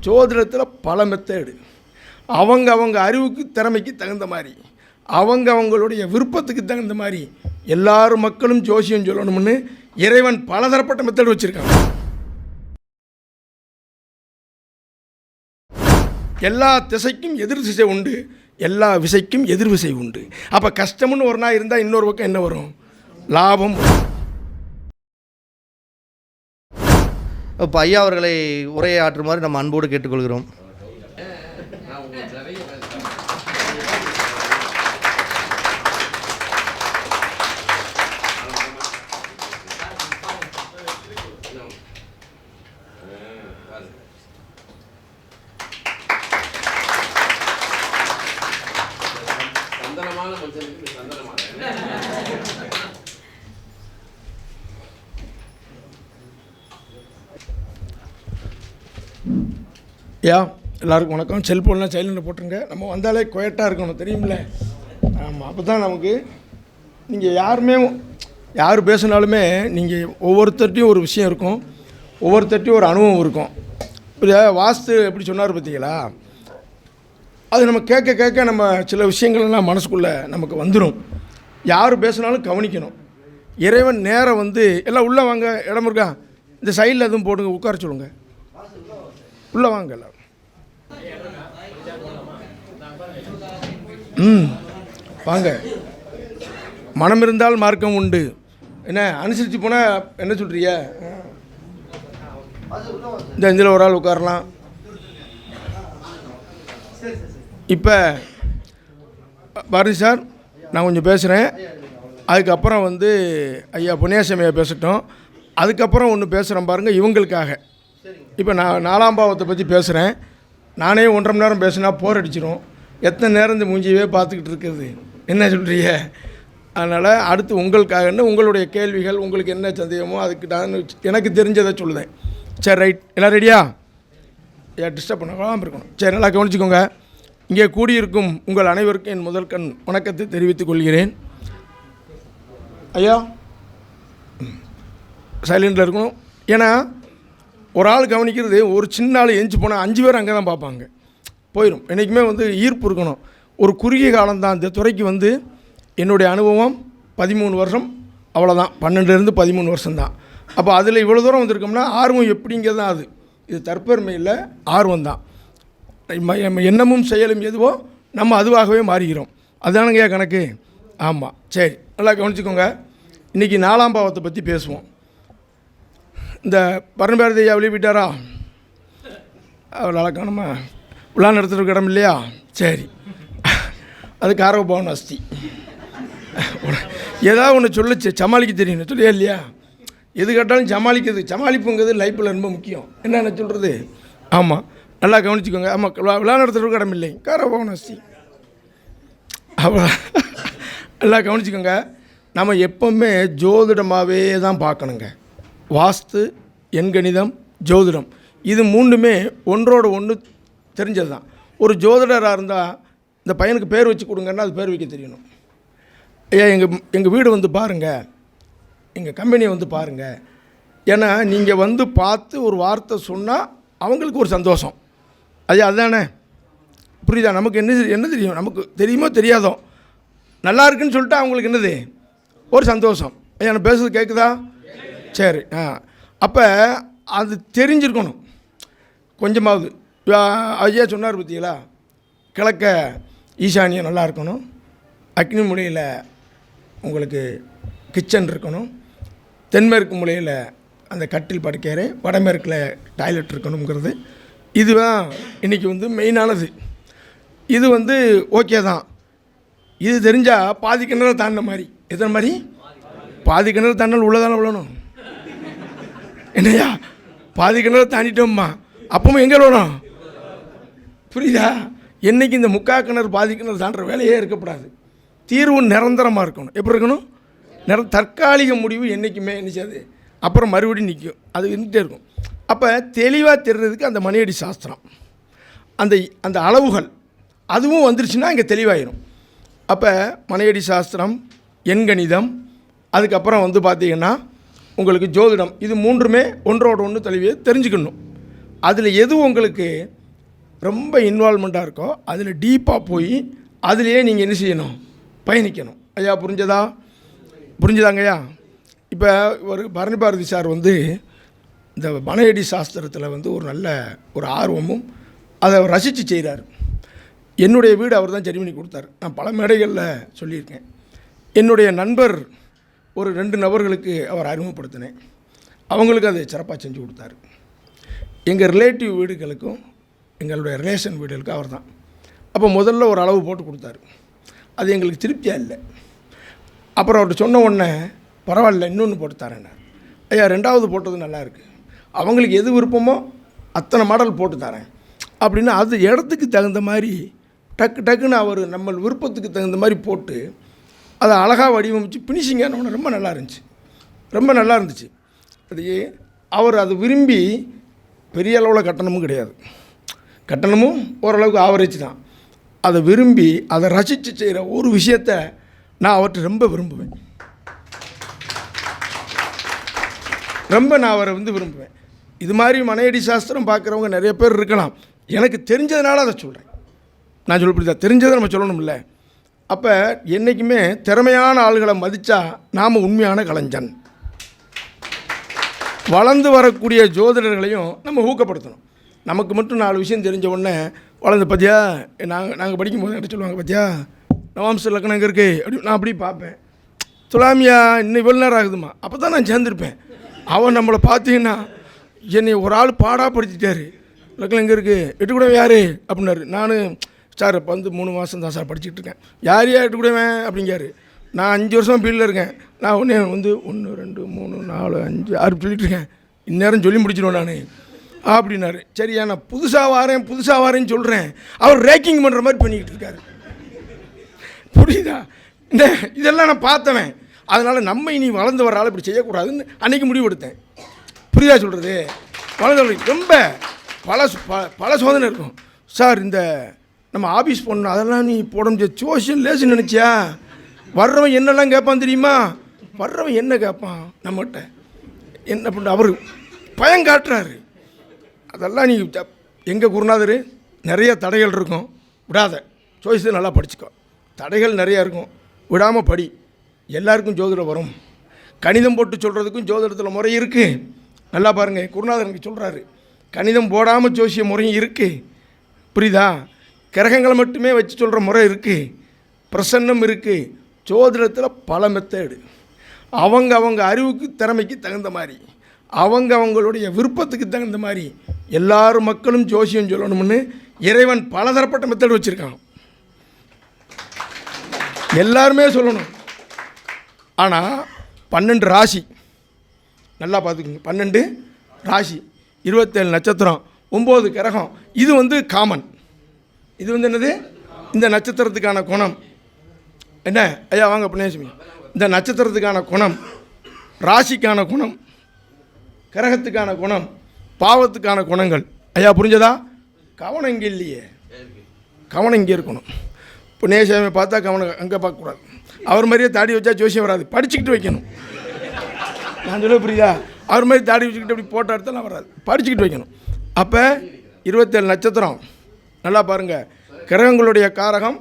ஜோதிடத்தில் பல மெத்தேடு, அவங்க அறிவுக்கு திறமைக்கு தகுந்த மாதிரி, அவங்களுடைய விருப்பத்துக்கு தகுந்த மாதிரி எல்லாரும் மக்களும் ஜோசியம் சொல்லணும்னு இறைவன் பலதரப்பட்ட மெத்தேடு வச்சுருக்காங்க. எல்லா திசைக்கும் எதிர் திசை உண்டு, எல்லா விசைக்கும் எதிர் விசை உண்டு. அப்போ கஷ்டம்னு ஒரு நாள் இருந்தால் இன்னொரு பக்கம் என்ன வரும்? லாபம். இப்போ ஐயா அவர்களை உரையாற்றுமாறு நம்ம அன்போடு கேட்டுக்கொள்கிறோம். எல்லாருக்கும் வணக்கம். செல்ஃபோன்லாம் சைலண்டில் போட்டுருங்க. நம்ம வந்தாலே குவைட்டாக இருக்கணும், தெரியுமில்ல? ஆமாம், அப்போ தான் நமக்கு நீங்கள் யார் பேசினாலுமே நீங்கள் ஒவ்வொருத்தர்ட்டையும் ஒரு விஷயம் இருக்கும், ஒவ்வொருத்தர்ட்டையும் ஒரு அனுபவம் இருக்கும். இப்போ வாஸ்து எப்படி சொன்னார் பார்த்தீங்களா, அது நம்ம கேட்க கேட்க நம்ம சில விஷயங்கள்லாம் மனசுக்குள்ளே நமக்கு வந்துடும். யார் பேசினாலும் கவனிக்கணும். இறைவன் நேரம் எல்லாம் உள்ளே வாங்க, இடம் இருக்கா? இந்த சைடில் எதுவும் போடுங்க, உட்கார சொல்லுங்க. உள்ளே வாங்க எல்லாம். வாங்க. மனம் இருந்தால் மார்க்கம் உண்டு. என்ன அனுசரித்து போனால் என்ன சொல்கிறீங்க? இந்த இதில் ஒரு ஆள் உட்காரலாம். இப்போ பாரதி சார், நான் கொஞ்சம் பேசுகிறேன். அதுக்கப்புறம் ஐயா புண்ணியாசமையா பேசட்டும். அதுக்கப்புறம் ஒன்று பேசுகிறேன் பாருங்கள், இவங்களுக்காக. இப்போ நான் 4ஆம் பாவத்தை பற்றி பேசுகிறேன். நானே 1.5 மணி நேரம் பேசினா போர் அடிச்சிடும். எத்தனை நேரம் இந்த மூஞ்சியவே பார்த்துக்கிட்டு இருக்குது, என்ன சொல்கிறீங்க? அதனால் அடுத்து உங்களுக்காகன்னு உங்களுடைய கேள்விகள், உங்களுக்கு என்ன சந்தேகமோ அதுக்கு நான் எனக்கு தெரிஞ்சதை சொல்லுதேன். சரி, ரைட். எல்லாம் ரெடியா? டிஸ்டர்ப் பண்ணாமல் இருக்கணும். சரி, நல்லா கவனிச்சிக்கோங்க. இங்கே கூடியிருக்கும் உங்கள் அனைவருக்கும் என் முதல் கண் வணக்கத்தை தெரிவித்துக் கொள்கிறேன். ஐயா சைலண்டில் இருக்கணும். ஏன்னா ஒரு ஆள் கவனிக்கிறது, ஒரு சின்ன ஆள் எஞ்சி போனால் 5 பேர் அங்கே தான் பார்ப்பாங்க, போயிடும். என்றைக்குமே ஈர்ப்பு இருக்கணும். ஒரு குறுகிய காலம்தான் இந்த துறைக்கு என்னுடைய அனுபவம் 13 வருஷம், அவ்வளோதான். 12லேருந்து 13 வருஷம்தான். அப்போ அதில் இவ்வளோ தூரம் வந்திருக்கோம்னா ஆர்வம் எப்படிங்கிறது தான். இது தற்பெருமை இல்லை, ஆர்வம் தான். எண்ணமும் செயலும் எதுவோ நம்ம அதுவாகவே மாறுகிறோம். அதுதானுங்கய்யா கணக்கு. ஆமாம், சரி, நல்லா கவனிச்சுக்கோங்க. இன்றைக்கி 4ஆம் பாவத்தை பற்றி பேசுவோம். இந்த பரம்பேரதி ஐயா வெளியிட்டாரா? அவர் அழகானமா விழா நடத்துறதுக்கு இடம் இல்லையா? சரி, அது காரவ பவன் அஸ்தி. ஏதாவது ஒன்று சொல்லிச்சு சமாளிக்க தெரியணும், சொல்லியா இல்லையா? எது கேட்டாலும் சமாளிப்புங்கிறது லைஃப்பில் ரொம்ப முக்கியம். என்னென்ன சொல்கிறது? ஆமாம், நல்லா கவனிச்சுக்கோங்க. ஆமாம், விழா நடத்துறதுக்கு இடம் இல்லை, காரவ பவன் அஸ்தி. அவ்வளோ நல்லா கவனிச்சுக்கோங்க. நம்ம எப்போவுமே ஜோதிடமாகவே தான் பார்க்கணுங்க. வாஸ்து, எண்கணிதம், ஜோதிடம், இது 3மே ஒன்றோடு ஒன்று தெரிஞ்சது தான். ஒரு ஜோதிடராக இருந்தால் இந்த பையனுக்கு பேர் வச்சு கொடுங்கன்னா அது பேர் வைக்க தெரியணும். ஐயா எங்கள் வீடு பாருங்கள், எங்கள் கம்பெனியை பாருங்கள். ஏன்னா நீங்கள் பார்த்து ஒரு வார்த்தை சொன்னால் அவங்களுக்கு ஒரு சந்தோஷம். ஐயா அதுதானே, புரியுதா? நமக்கு என்ன தெரியும்? நமக்கு தெரியுமோ தெரியாதோ, நல்லா இருக்குன்னு சொல்லிட்டு அவங்களுக்கு என்னது? ஒரு சந்தோஷம். ஐயா நான் பேசுறது கேட்குதா? சரி. அப்போ அது தெரிஞ்சிருக்கணும் கொஞ்சமாவது. ஐயா சொன்னார் பார்த்தீங்களா, கிழக்க ஈசானியம் நல்லா இருக்கணும், அக்னி மூலையில் உங்களுக்கு கிச்சன் இருக்கணும், தென்மேற்கு மூலையில் அந்த கட்டில் படுக்கையறை, வடமேற்கில் டாய்லெட் இருக்கணுங்கிறது. இதுதான் இன்றைக்கி மெயினானது. இது ஓகே தான். இது தெரிஞ்சால் பாதி கிணறு தாண்டின மாதிரி. எத்தனை மாதிரி? பாதி கிணறு தாண்டினால் உள்ளதானே விழணும். என்னையா பாதி கிணறு தாண்டிட்டோம்மா, அப்பவும் எங்கே விழணும்? புரியுதா? என்றைக்கு இந்த முக்கால் கிணறு பாதி கிணறு தாண்டுற வேலையே இருக்கக்கூடாது. தீர்வு நிரந்தரமாக இருக்கணும். எப்படி இருக்கணும்? தற்காலிக முடிவு என்றைக்குமே நினைச்சாது, அப்புறம் மறுபடியும் நிற்கும், அது இருந்துகிட்டே இருக்கும். அப்போ தெளிவாக தெரிகிறதுக்கு அந்த மணியடி சாஸ்திரம், அந்த அளவுகள் அதுவும் வந்துருச்சுன்னா இங்கே தெளிவாயிடும். அப்போ மணியடி சாஸ்திரம், எண்கணிதம், அதுக்கப்புறம் பார்த்திங்கன்னா உங்களுக்கு ஜோதிடம், இது 3மே ஒன்றோட ஒன்று தெளிவாக தெரிஞ்சுக்கணும். அதில் எது உங்களுக்கு ரொம்ப இன்வால்மெண்ட்டாக இருக்கோ அதில் டீப்பாக போய் அதிலேயே நீங்கள் என்ன செய்யணும், பயணிக்கணும். ஐயா புரிஞ்சுதாங்கய்யா? இப்போ ஒரு பரணி பாரதி சார் வந்து இந்த மனையடி சாஸ்திரத்தில் வந்து ஒரு நல்ல ஒரு ஆர்வமும் அதை ரசித்து செய்கிறார். என்னுடைய வீடு அவர் தான் சரி பண்ணி கொடுத்தார். நான் பல மேடைகளில் சொல்லியிருக்கேன். என்னுடைய நண்பர் ஒரு 2 நபர்களுக்கு அவர் அறிமுகப்படுத்தினேன். அவங்களுக்கு அதை சிறப்பாக செஞ்சு கொடுத்தாரு. எங்கள் ரிலேட்டிவ் வீடுகளுக்கும் எங்களுடைய ரிலேஷன் வீடுகளுக்கும் அவர் தான். அப்போ முதல்ல ஒரு அளவு போட்டு கொடுத்தாரு. அது எங்களுக்கு திருப்தியாக இல்லை. அப்புறம் அவர்கிட்ட சொன்ன உடனே பரவாயில்ல இன்னொன்று போட்டு தரேன்னார். ஐயா 2வது போட்டது நல்லா இருக்குது, அவங்களுக்கு எது விருப்பமோ அத்தனை மாடல் போட்டு தரேன் அப்படின்னு அது இடத்துக்கு தகுந்த மாதிரி டக்குன்னு அவர் நம்ம விருப்பத்துக்கு தகுந்த மாதிரி போட்டு அதை அழகாக வடிவமைச்சு ஃபினிஷிங்கான ஒன்று ரொம்ப நல்லா இருந்துச்சு. அது அவர் அது விரும்பி பெரிய அளவில் கட்டணமும் கிடையாது, கட்டணமும் ஓரளவுக்கு ஆவரேஜ் தான். அதை விரும்பி அதை ரசித்து செய்கிற ஒரு விஷயத்தை நான் அவர்கிட்ட ரொம்ப விரும்புவேன். நான் அவரை வந்து விரும்புவேன். இது மாதிரி மனையடி சாஸ்திரம் பார்க்குறவங்க நிறைய பேர் இருக்கலாம். எனக்கு தெரிஞ்சதுனால அதை சொல்கிறேன். நான் சொல்லப்படுதா தெரிஞ்சதை நம்ம சொல்லணும்ல. அப்போ என்றைக்குமே திறமையான ஆளுகளை மதித்தா நாம் உண்மையான கலைஞன். வளர்ந்து வரக்கூடிய ஜோதிடர்களையும் நம்ம ஊக்கப்படுத்தணும். நமக்கு மட்டும் 4 விஷயம் தெரிஞ்ச உடனே வளர்ந்து பார்த்தியா, நாங்கள் படிக்கும்போது என்ன சொல்லுவாங்க, பார்த்தியா நவாம்ச லக்னம் எங்கே இருக்குது அப்படி நான் அப்படி பார்ப்பேன். துலாமியா இன்னும் இவ்வளோ நேரம் ஆகுதுமா, அப்போ தான் நான் சேர்ந்துருப்பேன். அவன் நம்மளை பார்த்தீங்கன்னா என்னை ஒரு ஆள் பாடாப்படுத்திட்டாரு, லக்னம் எங்கே இருக்குது, எட்டு கூட யார் அப்படின்னாரு. நான் சார் இப்போ வந்து 3 மாதம் தான் சார் படிச்சுட்டு இருக்கேன். யார் எட்டு கூடவேன் அப்படிங்காரு. நான் 5 வருஷம் ஃபீல்டில் இருக்கேன். நான் ஒன்றே வந்து 1 2 3 4 5 6 சொல்லிட்டு இருக்கேன். இந்நேரம் சொல்லி முடிச்சிடுவேன் நான் அப்படின்னாரு. சரியா, நான் புதுசாக வாரேன்னு சொல்கிறேன். அவர் ரேக்கிங் பண்ணுற மாதிரி பண்ணிக்கிட்டு இருக்காரு. புரியுதா? இதெல்லாம் நான் பார்த்தவன். அதனால் நம்ம இனி வளர்ந்து வர ஆள் இப்படி செய்யக்கூடாதுன்னு அன்றைக்கி முடிவெடுத்தேன். புரியுதா சொல்கிறது? வளர்ந்து ரொம்ப பல சோதனை இருக்கும் சார். இந்த நம்ம ஆஃபீஸ் போடணும், அதெல்லாம் நீ போட முடியாது, சோஷியல் லேசுன்னு நினச்சியா? வர்றவன் என்னெல்லாம் கேட்பான் தெரியுமா? வர்றவன் என்ன கேட்பான் நம்மகிட்ட, என்ன பண்ண அவர் பயம் காட்டுறாரு. அதெல்லாம் நீ எங்கள் குருநாதர் நிறைய தடைகள் இருக்கும், விடாத, சோசியத்தை நல்லா படிச்சுக்கோ. தடைகள் நிறையா இருக்கும், விடாமல் படி. எல்லாருக்கும் ஜோதிடம் வரும். கணிதம் போட்டு சொல்கிறதுக்கும் ஜோதிடத்தில் முறை இருக்குது. நல்லா பாருங்கள், குருநாதர் எனக்கு சொல்கிறாரு, கணிதம் போடாமல் ஜோசிய முறையும் இருக்குது. புரியுதா? கிரகங்களை மட்டுமே வச்சு சொல்கிற முறை இருக்குது, பிரசன்னம் இருக்குது. ஜோதிடத்தில் பல மெத்தேடு. அவங்க அறிவுக்கு திறமைக்கு தகுந்த மாதிரி, அவங்களுடைய விருப்பத்துக்கு தகுந்த மாதிரி எல்லாரும் மக்களும் ஜோசியம் சொல்லணும்னு இறைவன் பலதரப்பட்ட மெத்தேடு வச்சுருக்கான். எல்லாருமே சொல்லணும். ஆனால் 12 ராசி நல்லா பார்த்துக்குங்க. 12 ராசி, 27 நட்சத்திரம், 9 கிரகம். இது வந்து காமன். இது வந்து என்னது? இந்த நட்சத்திரத்துக்கான குணம் என்ன? ஐயா வாங்க புண்ணியசுமி. இந்த நட்சத்திரத்துக்கான குணம், ராசிக்கான குணம், கிரகத்துக்கான குணம், பாவத்துக்கான குணங்கள். ஐயா புரிஞ்சதா? கவனம் இங்கே இல்லையே, கவனம் இங்கே இருக்கணும். புண்ணியசாமி பார்த்தா கவனம் அங்கே பார்க்கக்கூடாது. அவர் மாதிரியே தாடி வச்சா ஜோசியம் வராது, படிச்சுக்கிட்டு வைக்கணும். நான் சொல்ல புரியுதா? அவர் மாதிரி தாடி வச்சுக்கிட்டு அப்படி போட்டோ எடுத்தாலும் வராது, படிச்சுக்கிட்டு வைக்கணும். அப்போ 27 நட்சத்திரம் நல்லா பாருங்கள். கிரகங்களுடைய காரகம்,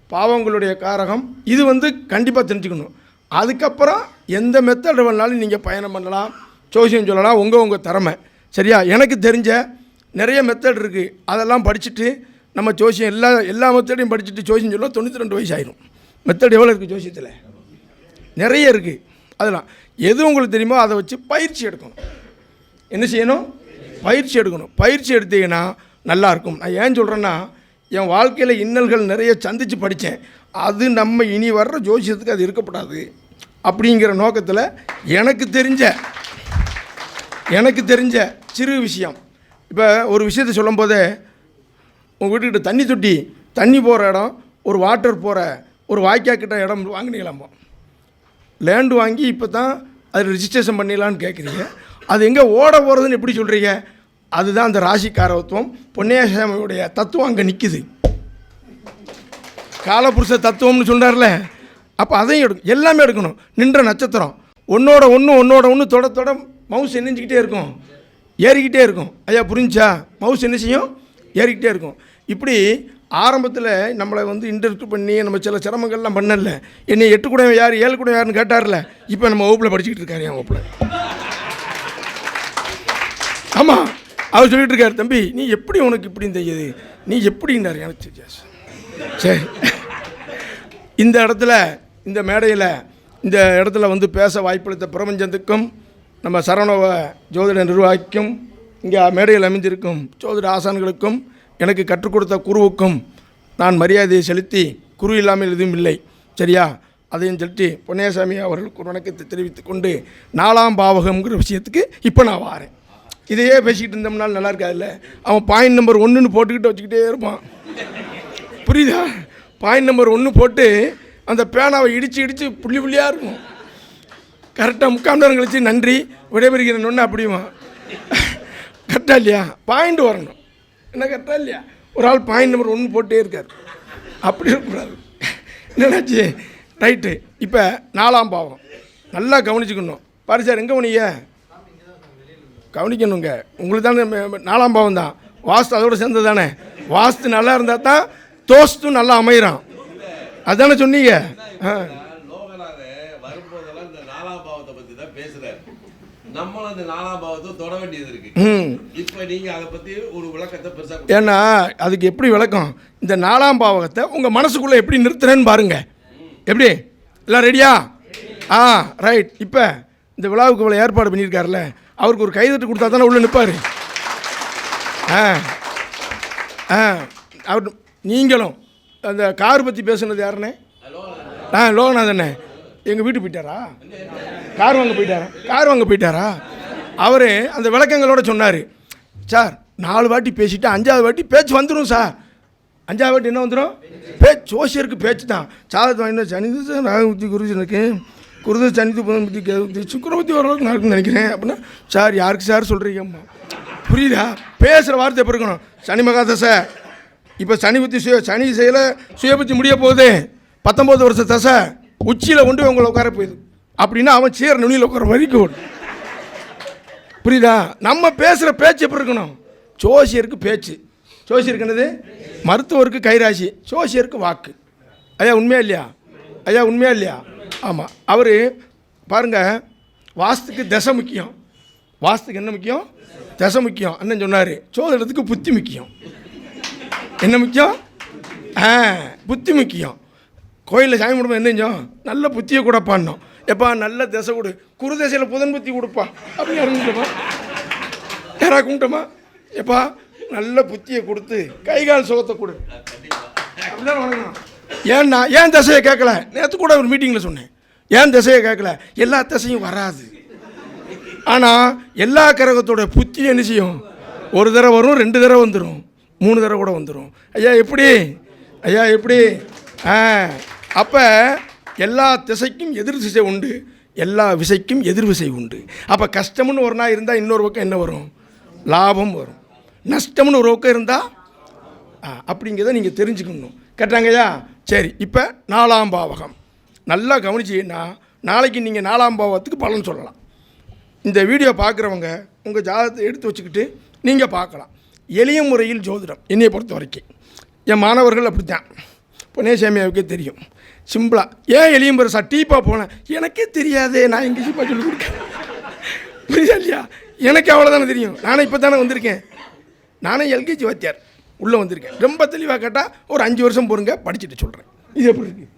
பாவங்களுடைய காரகம், இது வந்து கண்டிப்பாக தெரிஞ்சுக்கணும். அதுக்கப்புறம் எந்த மெத்தட் வேணாலும் நீங்கள் பயணம் பண்ணலாம், ஜோசியம் சொல்லலாம், உங்கள் திறமை. சரியா? எனக்கு தெரிஞ்ச நிறைய மெத்தட் இருக்குது, அதெல்லாம் படிச்சுட்டு நம்ம ஜோசியம் எல்லா மெத்தடையும் படிச்சுட்டு ஜோசியம் சொல்ல 92 வயசு ஆயிரும். மெத்தட் எவ்வளோ இருக்குது ஜோசியத்தில்? நிறைய இருக்குது. அதெல்லாம் எது உங்களுக்கு தெரியுமோ அதை வச்சு பயிற்சி எடுக்கணும். என்ன செய்யணும்? பயிற்சி எடுக்கணும். பயிற்சி எடுத்தீங்கன்னா நல்லாயிருக்கும். நான் ஏன் சொல்கிறேன்னா, என் வாழ்க்கையில் இன்னல்கள் நிறைய சந்தித்து படித்தேன். அது நம்ம இனி வர்ற ஜோசியத்துக்கு அது இருக்கப்படாது அப்படிங்கிற நோக்கத்தில் எனக்கு தெரிஞ்ச சிறு விஷயம். இப்போ ஒரு விஷயத்தை சொல்லும் போதே, உங்கள் வீட்டுக்கிட்ட தண்ணி தொட்டி, தண்ணி போகிற இடம், ஒரு வாட்டர் போகிற ஒரு வாய்க்காக்கிட்ட இடம் வாங்கினீங்களாமா. லேண்டு வாங்கி இப்போ தான் அது ரிஜிஸ்ட்ரேஷன் பண்ணிடலான்னு கேட்குறீங்க. அது எங்கே ஓட போகிறதுன்னு எப்படி சொல்கிறீங்க? அதுதான் அந்த ராசிக்காரத்துவம், பொன்னியாசாமியுடைய தத்துவம் அங்கே நிற்குது. காலபுருஷ தத்துவம்னு சொல்கிறார்ல, அப்போ அதையும் எல்லாமே எடுக்கணும். நின்ற நட்சத்திரம் ஒன்றோட ஒன்று தொட மவுஸ் எண்ணிஞ்சிக்கிட்டே இருக்கும். ஏறிக்கிட்டே இருக்கும். ஐயா புரிஞ்சா? மவுஸ் என்ன செய்யும்? ஏறிக்கிட்டே இருக்கும். இப்படி ஆரம்பத்தில் நம்மளை வந்து இன்டர்வியூ பண்ணி நம்ம சில சிரமங்கள்லாம் பண்ணல. என்னை 8 கூட யார் 7 கூட யாருன்னு கேட்டார்ல, இப்போ நம்ம வகுப்பில் படிச்சுக்கிட்டு இருக்காரு என் வகுப்பில். ஆமாம், அவர் சொல்லிட்டு இருக்காரு, தம்பி நீ எப்படி உனக்கு இப்படி தெரியுது, நீ எப்படின்னாரு. எனக்கு தெரியாது. சரி, இந்த இடத்துல இந்த மேடையில் இந்த இடத்துல வந்து பேச வாய்ப்பளித்த பிரபஞ்சத்துக்கும் நம்ம சரவணவ ஜோதிட நிர்வாகிக்கும் இங்கே மேடையில் அமைந்திருக்கும் ஜோதிட ஆசான்களுக்கும் எனக்கு கற்றுக் கொடுத்த குருவுக்கும் நான் மரியாதையை செலுத்தி, குரு இல்லாமல் எதுவும் இல்லை சரியா, அதையும் செலுத்தி பொன்னையசாமி அவர்களுக்கு ஒரு வணக்கத்தை தெரிவித்துக் கொண்டு 4ஆம் பாவகம்ங்கிற விஷயத்துக்கு இப்போ நான் வாரேன். இதையே பேசிக்கிட்டு இருந்தோம்னால நல்லா இருக்காதுல்ல. அவன் பாயிண்ட் நம்பர் 1ன்னு போட்டுக்கிட்டு வச்சுக்கிட்டே இருப்பான். புரியுதா? பாயிண்ட் நம்பர் 1 போட்டு அந்த பேனாவை இடித்து புள்ளி புள்ளியாக இருக்கும். கரெக்டாக 3/4 நேரம் கழிச்சு நன்றி விடைபெறுகிறேன் ஒன்று அப்படியுமா? கரெக்டாக இல்லையா? பாயிண்ட் வரணும். என்ன கரெக்டாக இல்லையா? ஒரு ஆள் பாயிண்ட் நம்பர் 1 போட்டே இருக்கார். அப்படி இருக்கக்கூடாது. என்னன்னாச்சு? ரைட்டு. இப்போ 4ஆம் பாவம் நல்லா கவனிச்சுக்கணும். பாரு சார், எங்கே போனீங்க? கவனிக்கணுங்க. உங்களுக்கு தானே 4ஆம் பாவம் தான். வாஸ்து அதோடு சேர்ந்தது தானே. வாஸ்து நல்லா இருந்தால் தான் தோஸ்தும் நல்லா அமைகிறான். அதுதானே சொன்னீங்க. வரும்போதெல்லாம் இந்த 4ஆம் பாவத்தை பற்றி தான் பேசுகிறார். நம்மளும் அந்த 4ஆம் பாவத்தை தொட வேண்டியது இருக்கு. இப்போ நீங்கள் அதை பற்றி ஒரு விளக்கத்தை பெருசாக, ஏன்னா அதுக்கு எப்படி விளக்கம்? இந்த 4ஆம் பாவகத்தை உங்கள் மனசுக்குள்ளே எப்படி நிறுத்துறேன்னு பாருங்க. எப்படி எல்லாம் ரெடியா? ரைட். இப்போ இந்த விழாவுக்கு இவ்வளோ ஏற்பாடு பண்ணியிருக்காருல்ல, அவருக்கு ஒரு கைதட்டு கொடுத்தா தானே உள்ளே நிற்பார். அவர் நீங்களும் அந்த கார் பற்றி பேசுனது யாருண்ணே? லோகநாதண்ணே. எங்கள் வீட்டுக்கு போயிட்டாரா? கார் வாங்க போயிட்டாரா? அவர் அந்த விளக்கங்களோட சொன்னார், சார் 4 வாட்டி பேசிவிட்டு 5ஆவது வாட்டி பேச்சு வந்துடும் சார். 5ஆவது வாட்டி என்ன வந்துடும்? பேச்சு. ஜோசியருக்கு பேச்சு தான். சாதத்தை வாங்கினா சனி சார் ராகுபத்தி குருஜனுக்கு குருத சனித்து புதன்பத்தி சுக்கரபத்தி ஓரளவுக்கு நடக்குன்னு நினைக்கிறேன் அப்படின்னா, சார் யாருக்கு சார் சொல்கிறீங்கம்மா? புரியுதா? பேசுகிற வார்த்தை எப்போ இருக்கணும்? சனி மகாதசை. இப்போ சனி புத்தி சனி செயல சுயபுத்தி முடிய போகுது. 19 வருஷ தசை உச்சியில் கொண்டு உங்களை உட்கார போயிடுது. அப்படின்னா அவன் சேர் நுனியில் உட்கார வரைக்கும். புரியுதா? நம்ம பேசுகிற பேச்சு எப்படி இருக்கணும்? ஜோசியருக்கு பேச்சு. ஜோசியருக்கு என்னது? மருத்துவருக்கு கைராசி, ஜோசியருக்கு வாக்கு. ஐயா உண்மையா இல்லையா? ஆமாம். அவர் பாருங்கள், வாஸ்துக்கு தசை முக்கியம். வாஸ்துக்கு என்ன முக்கியம்? தசை முக்கியம். அண்ணன் சொன்னார், சோதனத்துக்கு புத்தி முக்கியம். என்ன முக்கியம்? புத்தி முக்கியம். கோயிலில் சாமி குடும்பம் என்ன செஞ்சோம்? நல்ல புத்தியை கூட பாடணும். எப்பா நல்ல திசை கொடு, குரு திசையில் புதன் புத்தி கொடுப்பா அப்படின்னு இறங்கிட்டோமா? யாரா கும்பிட்டோமா? எப்பா நல்ல புத்தியை கொடுத்து கைகால் சுகத்தை கொடு அப்படிதான் வணங்கணும். ஏன்னா ஏன் திசையை கேட்கல? நேற்று கூட ஒரு மீட்டிங்கில் சொன்னேன், ஏன் திசையை கேட்கல? எல்லா திசையும் வராது. ஆனால் எல்லா கிரகத்தோட புத்தி என்ன செய்யும்? ஒரு தடவை வரும், 2 தடவை வந்துடும், 3 தடவை கூட வந்துடும். ஐயா எப்படி? அப்போ எல்லா திசைக்கும் எதிர் திசை உண்டு, எல்லா விசைக்கும் எதிர் விசை உண்டு. அப்போ கஷ்டம்னு ஒரு நாள் இருந்தால் இன்னொரு பக்கம் என்ன வரும்? லாபம் வரும். நஷ்டம்னு ஒரு பக்கம் இருந்தால் அப்படிங்கிறத நீங்கள் தெரிஞ்சுக்கணும். கேட்டாங்கய்யா? சரி, இப்போ 4ஆம் பாவகம் நல்லா கவனிச்சிங்கன்னா நாளைக்கு நீங்கள் 4ஆம் பாவத்துக்கு பலன் சொல்லலாம். இந்த வீடியோ பார்க்குறவங்க உங்கள் ஜாதகத்தை எடுத்து வச்சுக்கிட்டு நீங்கள் பார்க்கலாம். எளிய முறையில் ஜோதிடம் என்னையை பொறுத்த வரைக்கும் என் மாணவர்கள் அப்படி தான். பொன்னையசாமியாவுக்கே தெரியும். சிம்பிளாக ஏன் எளிய முறை சார் டீப்பாக போனேன்? எனக்கே தெரியாதே, நான் எங்கே சீப்பாக சொல்லி கொடுக்கேன். புரியுதா இல்லையா? எனக்கு அவ்வளோதானே தெரியும். நானே இப்போ தானே வந்திருக்கேன். நானே எல்கேஜி வாத்தியார் உள்ளே வந்திருக்கேன். ரொம்ப தெளிவாக கேட்டால் ஒரு 5 வருஷம் பொறுங்க படிச்சுட்டு சொல்கிறேன். இது எப்படி இருக்குது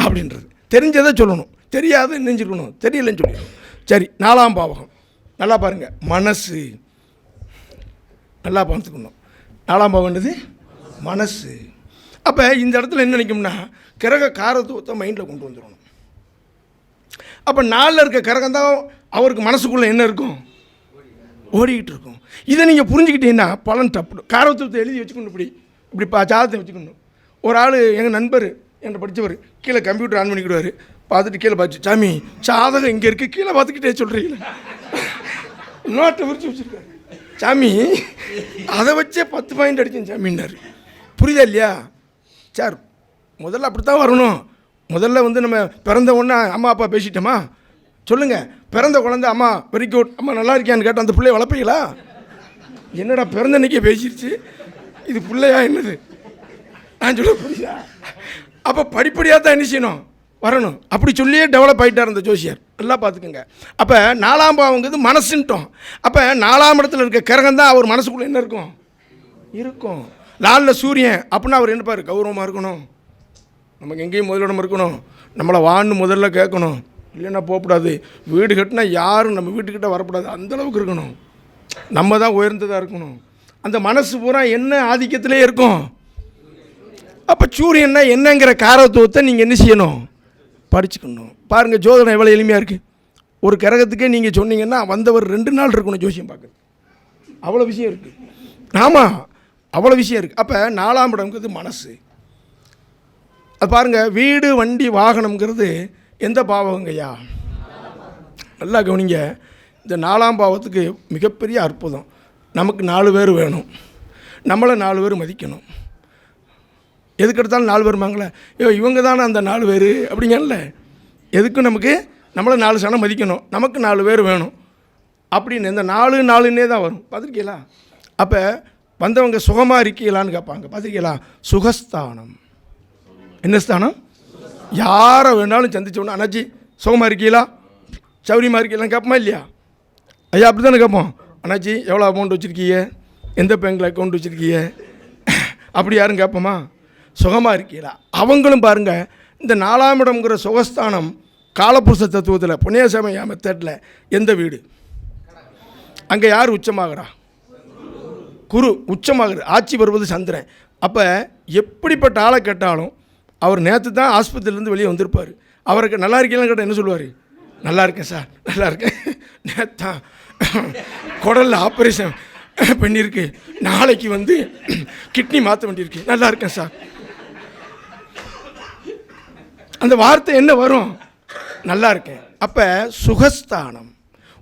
அப்படின்றது தெரிஞ்சதை சொல்லணும், தெரியாது நெஞ்சுக்கணும், தெரியலன்னு சொல்லிடணும். சரி, 4ஆம் பாவகம் நல்லா பாருங்கள். மனசு நல்லா பார்த்துக்கணும். 4ஆம் பாவம்ன்றது மனசு. அப்போ இந்த இடத்துல என்ன நினைக்கும்னா கிரக காரத்துவத்தை மைண்டில் கொண்டு வந்துடணும். அப்போ 4ல் இருக்க கிரகம் தான் அவருக்கு மனசுக்குள்ளே என்ன இருக்கும்? ஓடிக்கிட்டு இருக்கும். இதை நீங்கள் புரிஞ்சுக்கிட்டீங்கன்னா பலன் தப்பு. காரத்துவத்தை எழுதி வச்சுக்கணும். இப்படி ஜாதகத்தை வச்சுக்கணும். ஒரு ஆள் எங்கள் நண்பர் என்கிட்ட படித்தவர் கீழே கம்ப்யூட்டர் ஆன் பண்ணிக்கிடுவார். பார்த்துட்டு கீழே பார்த்து, சாமி ஜாதகம் இங்கே இருக்குது, கீழே பார்த்துக்கிட்டே சொல்கிறீங்களா? நோட்டை விரிச்சு வச்சுருக்காரு. சாமி அதை வச்சே 10 பாயிண்ட் அடித்தேன் சாமின்னாரு. புரியுதா இல்லையா? சார் முதல்ல அப்படி தான் வரணும். முதல்ல வந்து நம்ம பிறந்த உடனே அம்மா அப்பா பேசிட்டோமா? சொல்லுங்கள், பிறந்த குழந்தை அம்மா வெரி குட், அம்மா நல்லா இருக்கியான்னு கேட்டால் அந்த பிள்ளைய வளர்ப்பீங்களா? என்னடா பிறந்த அன்னைக்கே பேசிருச்சு, இது பிள்ளையா என்னது நான் சொல்ல புரியுதா? அப்போ படிப்படியாக தான் என்ன செய்யணும், வரணும். அப்படி சொல்லியே டெவலப் ஆகிட்டார் அந்த ஜோசியர். நல்லா பார்த்துக்கோங்க. அப்போ 4ஆம் பாவங்கிறது மனசுன்ட்டோம். அப்போ 4ஆம் இடத்துல இருக்க கிரகம் தான் அவர் மனசுக்குள்ளே என்ன இருக்கும் இருக்கும். 4ல் சூரியன் அப்படின்னா அவர் என்னப்பார், கௌரவமாக இருக்கணும், நமக்கு எங்கேயும் முதலிடம் இருக்கணும், நம்மளை வான்னு முதல்ல கேட்கணும், இல்லைன்னா போகக்கூடாது, வீடு கட்டினா யாரும் நம்ம வீட்டுக்கிட்ட வரக்கூடாது, அந்தளவுக்கு இருக்கணும், நம்ம தான் உயர்ந்ததாக இருக்கணும். அந்த மனசு பூரா என்ன ஆதிக்கத்திலே இருக்கும். அப்போ சூரியன்னா என்னங்கிற காரத்துவத்தை நீங்கள் என்ன செய்யணும், படிச்சுக்கணும். பாருங்கள், ஜோதிடம் எவ்வளோ எளிமையாக இருக்குது. ஒரு கிரகத்துக்கே நீங்கள் சொன்னீங்கன்னா வந்தவர் 2 நாள் இருக்கணும் ஜோசியம் பார்க்குறது. அவ்வளோ விஷயம் இருக்குது. ஆமாம், அவ்வளோ விஷயம் இருக்குது. அப்போ 4ஆம் இடம்ங்கிறது மனசு. அது பாருங்கள், வீடு வண்டி வாகனம்ங்கிறது எந்த பாவங்கய்யா? நல்லா கவனிங்க. இந்த 4ஆம் பாவத்துக்கு மிகப்பெரிய அற்புதம். நமக்கு 4 பேர் வேணும், நம்மளை 4 பேர் மதிக்கணும். எதுக்கு எடுத்தாலும் 4 பேர் வாங்கல, இவங்க தானே அந்த 4 பேர் அப்படிங்கல. எதுக்கும் நமக்கு நம்மளை 4 சனம் மதிக்கணும், நமக்கு 4 பேர் வேணும் அப்படின்னு இந்த 4 தான் வரும். பார்த்துருக்கீங்களா? அப்போ வந்தவங்க சுகமாக இருக்கீங்களான்னு கேட்பாங்க. பார்த்துருக்கீங்களா? சுகஸ்தானம். என்ன ஸ்தானம்? யாரை வேணாலும் சந்திச்சோன்னா, அண்ணாச்சி சுகமாக இருக்கீங்களா, சௌரியமாக இருக்கீங்களான்னு கேட்போமா இல்லையா? ஐயா அப்படி தானே கேட்போம். அண்ணாச்சி எவ்வளோ அமௌண்ட் வச்சுருக்கீங்க, எந்த பேங்கில் அக்கௌண்ட் வச்சுருக்கீங்க, அப்படி யாரும் கேட்போமா? சுகமாக இருக்கீங்களா? அவங்களும் பாருங்கள், இந்த 4ஆம் இடம்ங்கிற சுகஸ்தானம் காலபுருஷ தத்துவத்தில் புண்ணியசமய மெத்தடில் எந்த வீடு, அங்கே யார் உச்சமாகறா? குரு உச்சமாகுது. ஆட்சி வருவது சந்திரன். அப்போ எப்படிப்பட்ட ஆளை கேட்டாலும் அவர் நேற்று தான் ஆஸ்பத்திரியிலேருந்து வெளியே வந்திருப்பார். அவருக்கு நல்லா இருக்கீங்களான்னு கேட்டால் என்ன சொல்லுவார்? நல்லா இருக்கேன் சார், நல்லா இருக்கேன், நேத்தான் குடலில் ஆப்ரேஷன் பண்ணியிருக்கு, நாளைக்கு வந்து கிட்னி மாற்ற வேண்டியிருக்கு, நல்லா இருக்கேன் சார். அந்த வார்த்தை என்ன வரும்? நல்லா இருக்கேன். அப்போ சுகஸ்தானம்.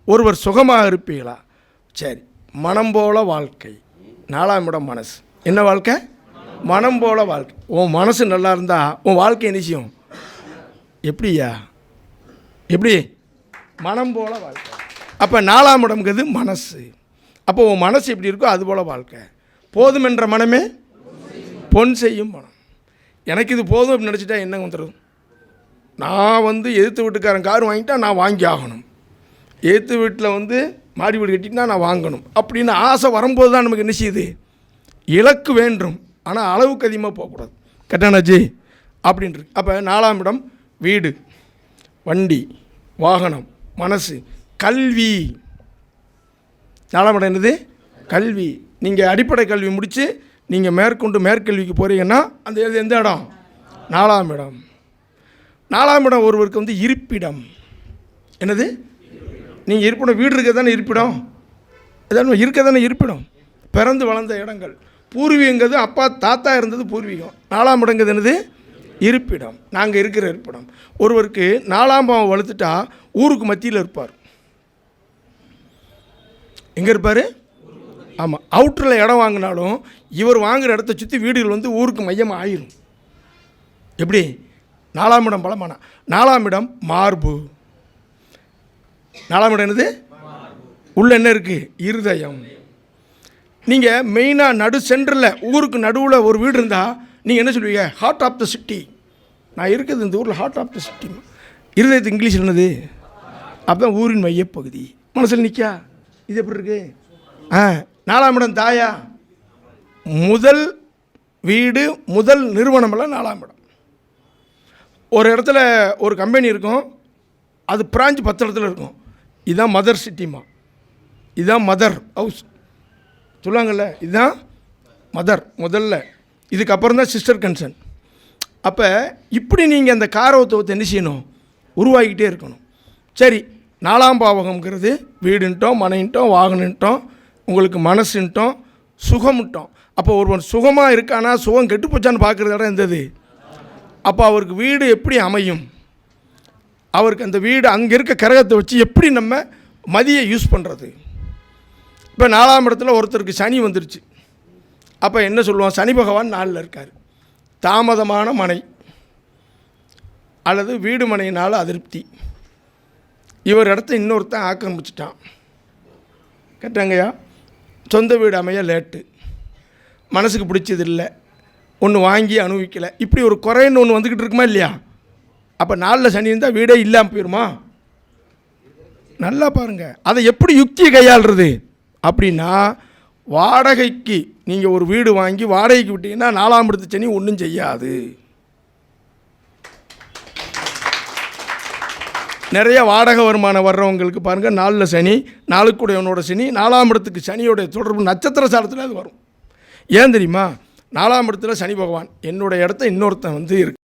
ஒருவர் சுகமாக இருப்பீங்களா? சரி, மனம் போல வாழ்க்கை. 4ஆம் இடம் மனசு. என்ன வாழ்க்கை? மனம் போல வாழ்க்கை. உன் மனசு நல்லா இருந்தால் உன் வாழ்க்கை நிச்சயம். எப்படியா? எப்படி? மனம் போல வாழ்க்கை. அப்போ 4ஆம் இடம்ங்கிறது மனசு. அப்போ உன் மனசு எப்படி இருக்கோ அது போல் வாழ்க்கை. போதும் என்ற மனமே பொன் செய்யும் மனம். எனக்கு இது போதும் அப்படின்னு நினச்சிட்டா என்ன வந்துடும்? நான் வந்து எதிர்த்து வீட்டுக்காரன் கார் வாங்கிட்டா நான் வாங்கி ஆகணும், எதிர்த்து வீட்டில் வந்து மாடி வீடு கட்டிட்டுனா நான் வாங்கணும் அப்படின்னு ஆசை வரும்போது தான் நமக்கு என்ன செய்யுது? இலக்கு வேண்டும், ஆனால் அளவுக்கு அதிகமாக போகக்கூடாது. கரெக்டானாச்சு அப்படின்ட்டு. அப்போ 4ஆம் இடம் வீடு, வண்டி, வாகனம், மனசு, கல்வி. 4ஆம் இடம் என்னது? கல்வி. நீங்கள் அடிப்படை கல்வி முடித்து நீங்கள் மேற்கல்விக்கு போகிறீங்கன்னா அந்த எந்த இடம்? 4ஆம் இடம். 4ஆம் இடம் ஒருவருக்கு வந்து இருப்பிடம். என்னது? நீங்கள் இருப்பிடம், வீடு இருக்க தானே இருப்பிடம், எதாவது இருக்க தானே இருப்பிடம். பிறந்து வளர்ந்த இடங்கள். பூர்வீகங்கிறது அப்பா தாத்தா இருந்தது பூர்வீகம். 4ஆம் இடங்கிறது என்னது? இருப்பிடம். நாங்கள் இருக்கிற இருப்பிடம். ஒருவருக்கு 4ஆம் பாவம் வளர்த்துட்டா ஊருக்கு மத்தியில் இருப்பார். எங்கே இருப்பார்? ஆமாம், அவுட்டரில் இடம் வாங்கினாலும் இவர் வாங்குகிற இடத்த சுற்றி வீடுகள் வந்து ஊருக்கு மையமாக ஆயிரும். எப்படி? 4ஆம் இடம் பலமான. 4ஆம் இடம் மார்பு. 4ஆம் இடம் என்னது? உள்ள என்ன இருக்குது? இருதயம். நீங்கள் மெயினாக சென்டரில் ஊருக்கு நடுவில் ஒரு வீடு இருந்தால் நீங்கள் என்ன சொல்லுவீங்க? Heart of the city. நான் இருக்குது இந்த ஊரில் ஹார்ட் ஆஃப் த சிட்டி. இருதயத்து இங்கிலீஷில் என்னது? அப்போ தான் ஊரின் மையப்பகுதி. மனசில் நிற்கா. இது எப்படி இருக்கு? 4ஆம் இடம் தாயா. முதல் வீடு, முதல் நிறுவனமெல்லாம் 4ஆம் இடம். ஒரு இடத்துல ஒரு கம்பெனி இருக்கும், அது பிரான்ச் 10 இடத்துல இருக்கும். இதுதான் மதர் சிட்டிமா, இதுதான் மதர் ஹவுஸ் சொல்லுவாங்கள்ல, இதுதான் மதர் முதல்ல, இதுக்கப்புறம் தான் சிஸ்டர் கன்சர்ன். அப்போ இப்படி நீங்கள் அந்த காரவத்துவத்தை என்ன செய்யணும்? உருவாக்கிட்டே இருக்கணும். சரி, 4ஆம் பாவகம்ங்கிறது வீடுன்ட்டோம், மனைன்ட்டோம், வாகனன்ட்டோம், உங்களுக்கு மனசுன்ட்டோம், சுகம்ட்டோம். அப்போ ஒருவன் சுகமாக இருக்கானா சுகம் கெட்டு போச்சான்னு பார்க்குற இடம் எந்தது? அப்போ அவருக்கு வீடு எப்படி அமையும்? அவருக்கு அந்த வீடு அங்கே இருக்க கிரகத்தை வச்சு எப்படி நம்ம மதியை யூஸ் பண்ணுறது? இப்போ 4ஆம் இடத்துல ஒருத்தருக்கு சனி வந்துருச்சு. அப்போ என்ன சொல்லுவான்? சனி பகவான் 4ல் இருக்கார். தாமதமான மனை அல்லது வீடு மனையினால் அதிருப்தி. இவர் இடத்த இன்னொருத்தன் ஆக்கிரமிச்சிட்டான். கேட்டாங்கய்யா, சொந்த வீடு அமைய லேட்டு, மனசுக்கு பிடிச்சது இல்லை, ஒன்று வாங்கி அனுபவிக்கலை, இப்படி ஒரு குறைன்னு ஒன்று வந்துக்கிட்டு இருக்குமா இல்லையா? அப்போ 4 சனி இருந்தால் வீடே இல்லாமல் போயிடுமா? நல்லா பாருங்கள், அதை எப்படி யுக்தியை கையாளுறது அப்படின்னா, வாடகைக்கு நீங்கள் ஒரு வீடு வாங்கி வாடகைக்கு விட்டீங்கன்னா 4ஆம் இடத்து சனி ஒன்றும் செய்யாது. நிறைய வாடகை வருமானம் வர்றவங்களுக்கு பாருங்கள், 4 சனி, 4க்குடையவனோட சனி, 4ஆம் இடத்துக்கு சனியோடைய தொடர்பு நட்சத்திர சாலத்தில் அது வரும். ஏன் தெரியுமா? 4ஆம் இடத்துல சனி பகவான் என்னுடைய இடத்த இன்னொருத்தன் வந்து இருக்கு.